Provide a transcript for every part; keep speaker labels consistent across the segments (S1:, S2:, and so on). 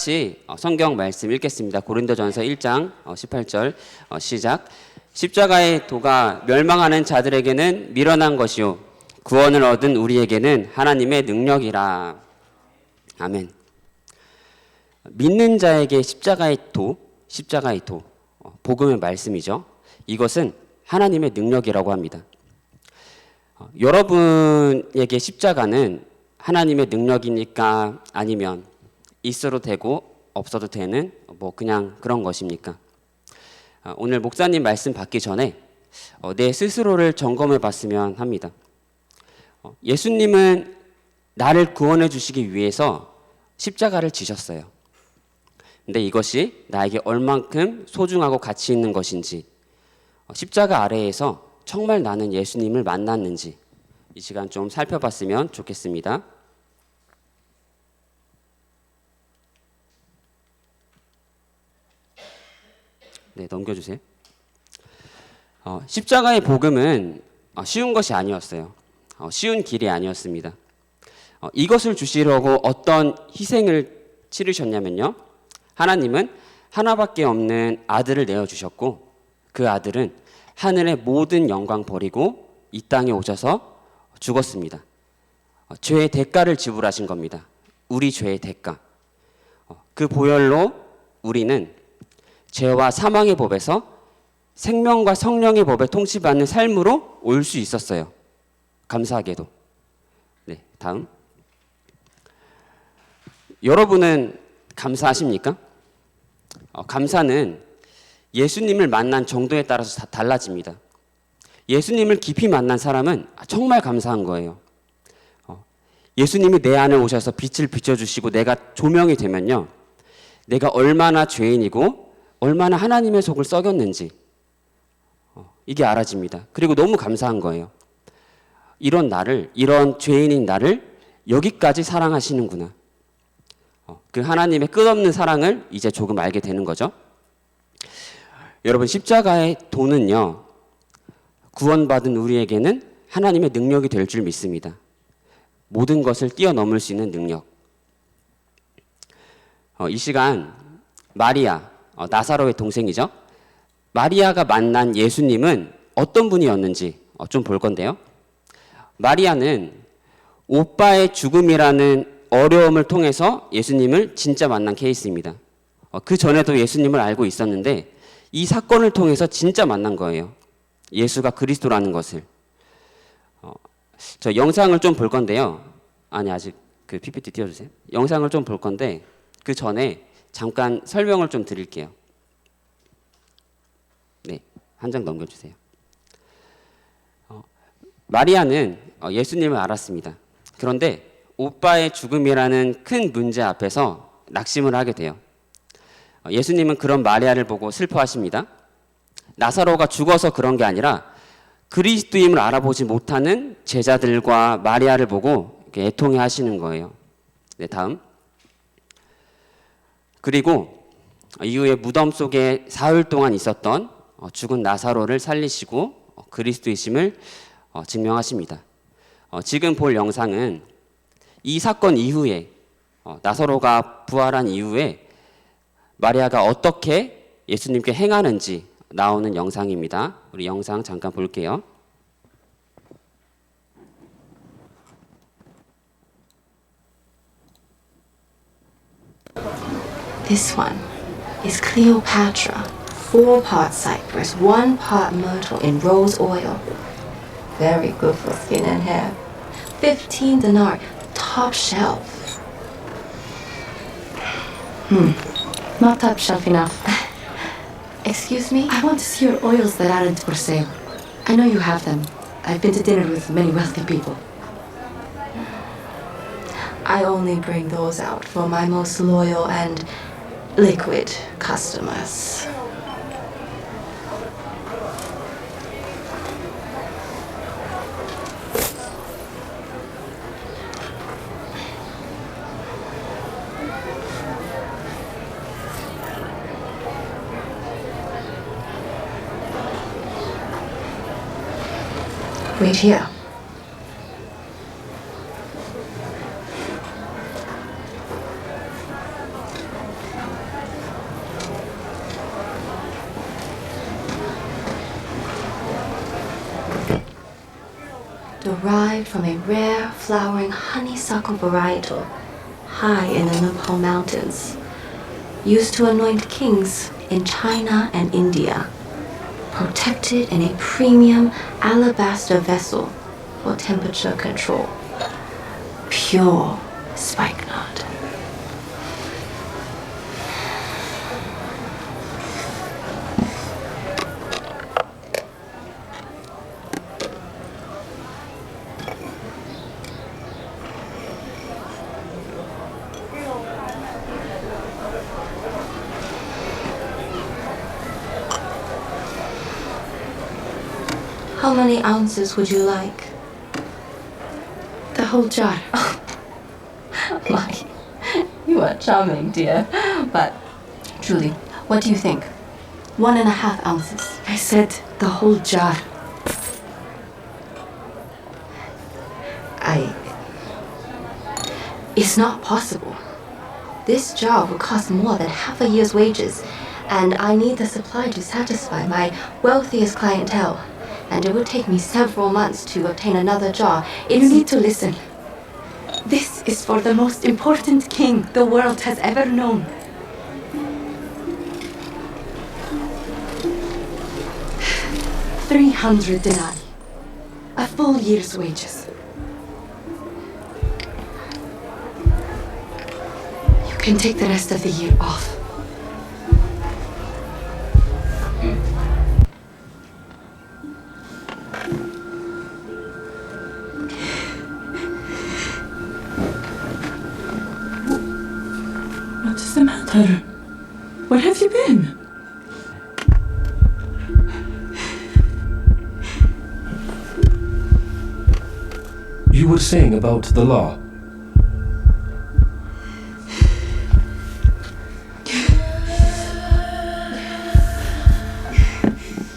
S1: 같이 성경 말씀 읽겠습니다. 고린도전서 1장 18절 시작. 십자가의 도가 멸망하는 자들에게는 미련한 것이요 구원을 얻은 우리에게는 하나님의 능력이라. 아멘. 믿는 자에게 십자가의 도, 복음의 말씀이죠. 이것은 하나님의 능력이라고 합니다. 여러분에게 십자가는 하나님의 능력입니까? 아니면 있어도 되고 없어도 되는 그냥 그런 것입니까? 오늘 목사님 말씀 받기 전에 내 스스로를 점검해 봤으면 합니다. 예수님은 나를 구원해 주시기 위해서 십자가를 지셨어요. 근데 이것이 나에게 얼만큼 소중하고 가치 있는 것인지, 십자가 아래에서 정말 나는 예수님을 만났는지 이 시간 좀 살펴봤으면 좋겠습니다. 네, 넘겨주세요. 십자가의 복음은 쉬운 것이 아니었어요. 쉬운 길이 아니었습니다. 이것을 주시려고 어떤 희생을 치르셨냐면요. 하나님은 하나밖에 없는 아들을 내어주셨고 그 아들은 하늘의 모든 영광 버리고 이 땅에 오셔서 죽었습니다. 죄의 대가를 지불하신 겁니다. 우리 죄의 대가. 그 보혈로 우리는 죄와 사망의 법에서 생명과 성령의 법에 통치받는 삶으로 올 수 있었어요. 감사하게도. 네, 다음. 여러분은 감사하십니까? 감사는 예수님을 만난 정도에 따라서 다 달라집니다. 예수님을 깊이 만난 사람은 정말 감사한 거예요. 예수님이 내 안에 오셔서 빛을 비춰주시고 내가 조명이 되면요, 내가 얼마나 죄인이고 얼마나 하나님의 속을 썩였는지 이게 알아집니다. 그리고 너무 감사한 거예요. 이런 죄인인 나를 여기까지 사랑하시는구나. 그 하나님의 끝없는 사랑을 이제 조금 알게 되는 거죠. 여러분, 십자가의 도는요, 구원받은 우리에게는 하나님의 능력이 될 줄 믿습니다. 모든 것을 뛰어넘을 수 있는 능력. 이 시간 마리아, 나사로의 동생이죠. 마리아가 만난 예수님은 어떤 분이었는지 좀 볼 건데요. 마리아는 오빠의 죽음이라는 어려움을 통해서 예수님을 진짜 만난 케이스입니다. 그 전에도 예수님을 알고 있었는데 이 사건을 통해서 진짜 만난 거예요. 예수가 그리스도라는 것을. 저 영상을 좀 볼 건데요. 아니, 아직 그 PPT 띄워주세요. 영상을 좀 볼 건데 그 전에 잠깐 설명을 좀 드릴게요. 네, 한 장 넘겨주세요. 마리아는 예수님을 알았습니다. 그런데 오빠의 죽음이라는 큰 문제 앞에서 낙심을 하게 돼요. 예수님은 그런 마리아를 보고 슬퍼하십니다. 나사로가 죽어서 그런 게 아니라 그리스도임을 알아보지 못하는 제자들과 마리아를 보고 애통해 하시는 거예요. 네, 다음. 그리고 이후에 무덤 속에 사흘 동안 있었던 죽은 나사로를 살리시고 그리스도이심을 증명하십니다. 지금 볼 영상은 이 사건 이후에 나사로가 부활한 이후에 마리아가 어떻게 예수님께 행하는지 나오는 영상입니다. 우리 영상 잠깐 볼게요.
S2: This one is Cleopatra, 4-part cypress, 1 part myrtle in rose oil. Very good for skin and hair. 15 dinar, top shelf. Not top shelf enough. Excuse me? I want to see your oils that aren't for sale. I know you have them. I've been to dinner with many wealthy people. I only bring those out for my most loyal and liquid customers. Wait here. derived from a rare flowering honeysuckle varietal high in the Nepal mountains, used to anoint kings in China and India, protected in a premium alabaster vessel for temperature control. Pure spikenard. How many ounces would you like?
S3: The whole jar.
S2: My, you are charming, dear. But, Julie, what do you think? 1.5 ounces.
S3: I said the whole jar.
S2: It's not possible. This jar will cost more than half a year's wages, and I need the supply to satisfy my wealthiest clientele. And it would take me several months to obtain another jar.
S3: You need to listen. This is for the most important king the world has ever known. $300. A full year's wages. You can take the rest of the year off.
S4: What's the matter? Where have you been?
S5: You were saying about the law.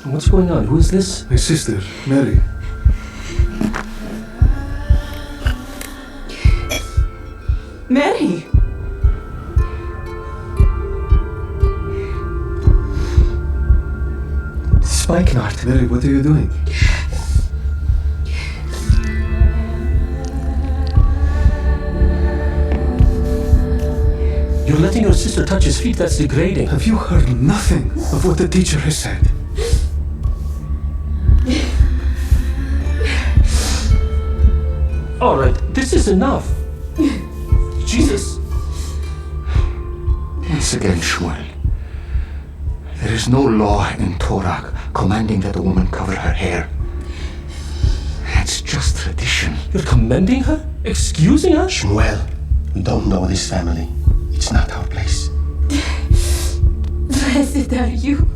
S5: What's going on? Who is this?
S6: My sister, Mary.
S4: Mary!
S6: Spikenard. Mary, what are you doing?
S5: You're letting your sister touch his feet. That's degrading.
S6: Have you heard nothing of what the teacher has said?
S5: All right, this is enough. Jesus.
S7: Once again, Shmuel, there is no law in Torah commanding that a woman cover her hair. It's just tradition.
S5: You're commending her? Excusing her?
S8: Shmuel, we don't know this family. It's not our place.
S3: Blessed are you,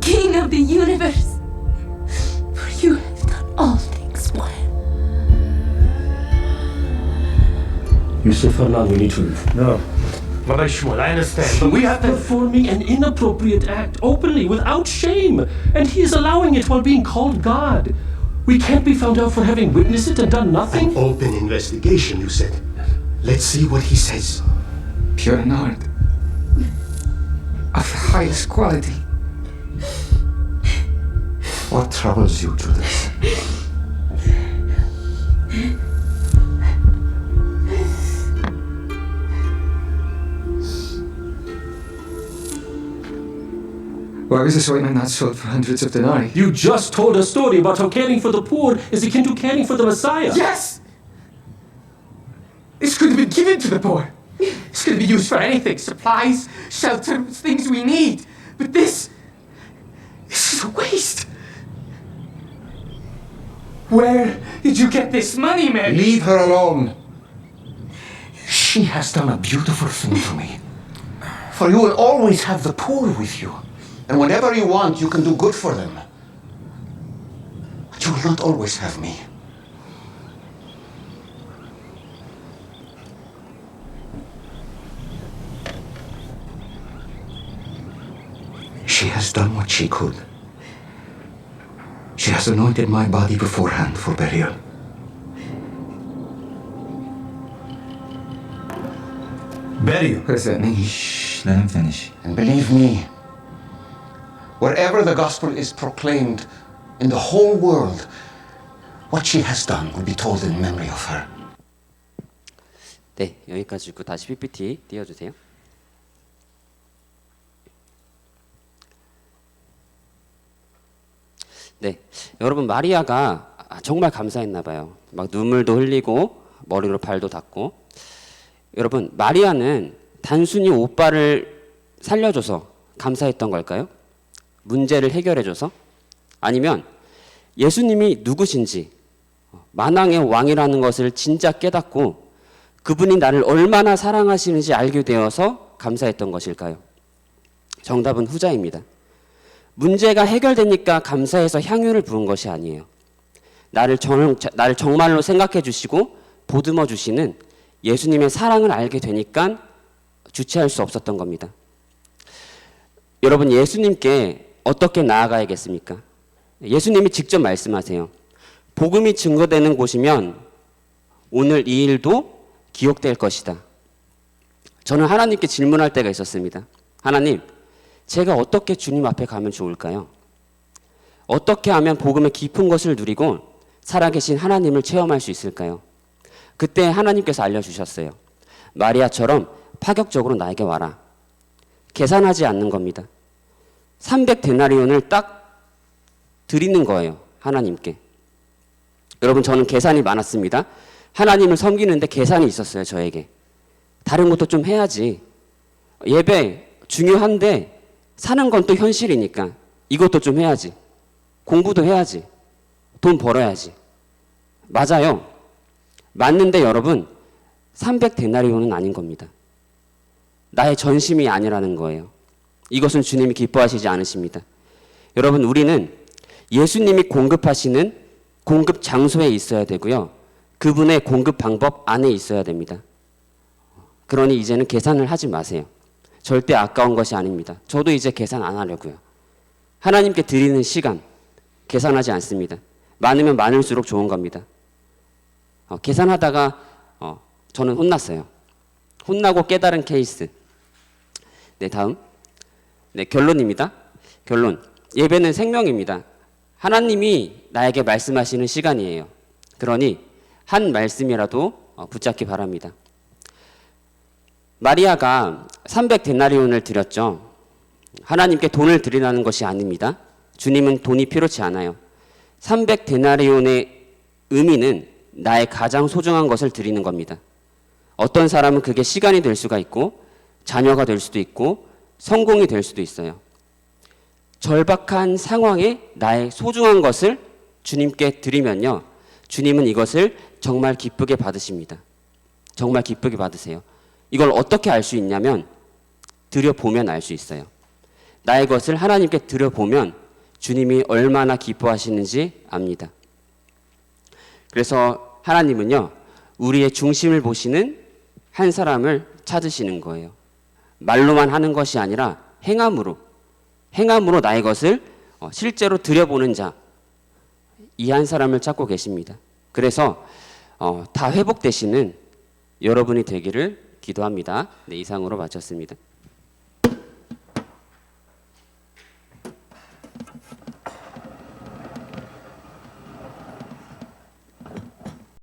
S3: King of the universe, for you have done all things well.
S5: Yusuf Harlan, we need to leave.
S8: No. Rabbi Shmuel, I understand, but we have to...
S5: Performing an inappropriate act openly, without shame. And he is allowing it while being called God. We can't be found out for having witnessed it and done nothing.
S8: An open investigation, you said. Let's see what he says.
S7: Pure nard. Of the highest quality. What troubles you, Judas?
S9: Why was this ointment not sold for hundreds of denarii?
S5: You just told a story about how caring for the poor is akin to caring for the Messiah.
S9: Yes! This could have been given to the poor. This could be used for anything. Supplies, shelter, things we need. But this is a waste. Where did you get this money, Mary?
S7: Leave her alone. She has done a beautiful thing for me. For you will always have the poor with you. And whenever you want, you can do good for them. But you will not always have me. She has done what she could. She has anointed my body beforehand for burial.
S8: Burial.
S9: What does that mean?
S7: Shh, let him finish. And believe me, wherever the gospel is proclaimed in the whole world, what she has done will be told in memory of her.
S1: 네, 여기까지 있고 다시 PPT 띄워주세요. 네, 여러분 마리아가 정말 감사했나 봐요. 막 눈물도 흘리고 머리로 발도 닦고. 여러분 마리아는 단순히 오빠를 살려줘서 감사했던 걸까요? 문제를 해결해줘서? 아니면 예수님이 누구신지, 만왕의 왕이라는 것을 진짜 깨닫고 그분이 나를 얼마나 사랑하시는지 알게 되어서 감사했던 것일까요? 정답은 후자입니다. 문제가 해결되니까 감사해서 향유를 부은 것이 아니에요. 나를 정말로 생각해 주시고 보듬어 주시는 예수님의 사랑을 알게 되니까 주체할 수 없었던 겁니다. 여러분, 예수님께 어떻게 나아가야겠습니까? 예수님이 직접 말씀하세요. 복음이 증거되는 곳이면 오늘 이 일도 기억될 것이다. 저는 하나님께 질문할 때가 있었습니다. 하나님, 제가 어떻게 주님 앞에 가면 좋을까요? 어떻게 하면 복음의 깊은 것을 누리고 살아계신 하나님을 체험할 수 있을까요? 그때 하나님께서 알려주셨어요. 마리아처럼 파격적으로 나에게 와라. 계산하지 않는 겁니다. 300데나리온을 딱 드리는 거예요. 하나님께. 여러분, 저는 계산이 많았습니다. 하나님을 섬기는데 계산이 있었어요. 저에게. 다른 것도 좀 해야지. 예배 중요한데 사는 건 또 현실이니까 이것도 좀 해야지. 공부도 해야지. 돈 벌어야지. 맞아요. 맞는데 여러분, 300데나리온은 아닌 겁니다. 나의 전심이 아니라는 거예요. 이것은 주님이 기뻐하시지 않으십니다. 여러분, 우리는 예수님이 공급하시는 공급 장소에 있어야 되고요. 그분의 공급 방법 안에 있어야 됩니다. 그러니 이제는 계산을 하지 마세요. 절대 아까운 것이 아닙니다. 저도 이제 계산 안 하려고요. 하나님께 드리는 시간 계산하지 않습니다. 많으면 많을수록 좋은 겁니다. 계산하다가 저는 혼났어요. 혼나고 깨달은 케이스. 네, 다음. 네, 결론입니다. 결론. 예배는 생명입니다. 하나님이 나에게 말씀하시는 시간이에요. 그러니 한 말씀이라도 붙잡기 바랍니다. 마리아가 300데나리온을 드렸죠. 하나님께 돈을 드리라는 것이 아닙니다. 주님은 돈이 필요치 않아요. 300데나리온의 의미는 나의 가장 소중한 것을 드리는 겁니다. 어떤 사람은 그게 시간이 될 수가 있고 자녀가 될 수도 있고 성공이 될 수도 있어요. 절박한 상황에 나의 소중한 것을 주님께 드리면요, 주님은 이것을 정말 기쁘게 받으십니다. 정말 기쁘게 받으세요. 이걸 어떻게 알 수 있냐면 드려보면 알 수 있어요. 나의 것을 하나님께 드려보면 주님이 얼마나 기뻐하시는지 압니다. 그래서 하나님은요, 우리의 중심을 보시는 한 사람을 찾으시는 거예요. 말로만 하는 것이 아니라 행함으로 나의 것을 실제로 드려보는 자, 이 한 사람을 찾고 계십니다. 그래서 다 회복되시는 여러분이 되기를 기도합니다. 네, 이상으로 마쳤습니다.